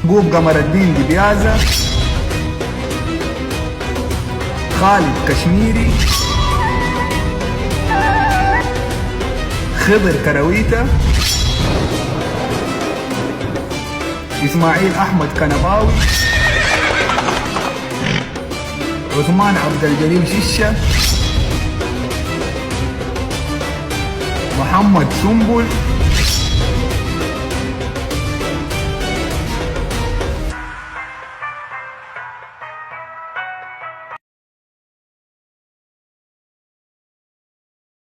قوب قمر الدين دبيازة، خالد كشميري، خضر كرويته، إسماعيل أحمد كنباوي، عثمان عبد الجليل ششة، محمد سنبل،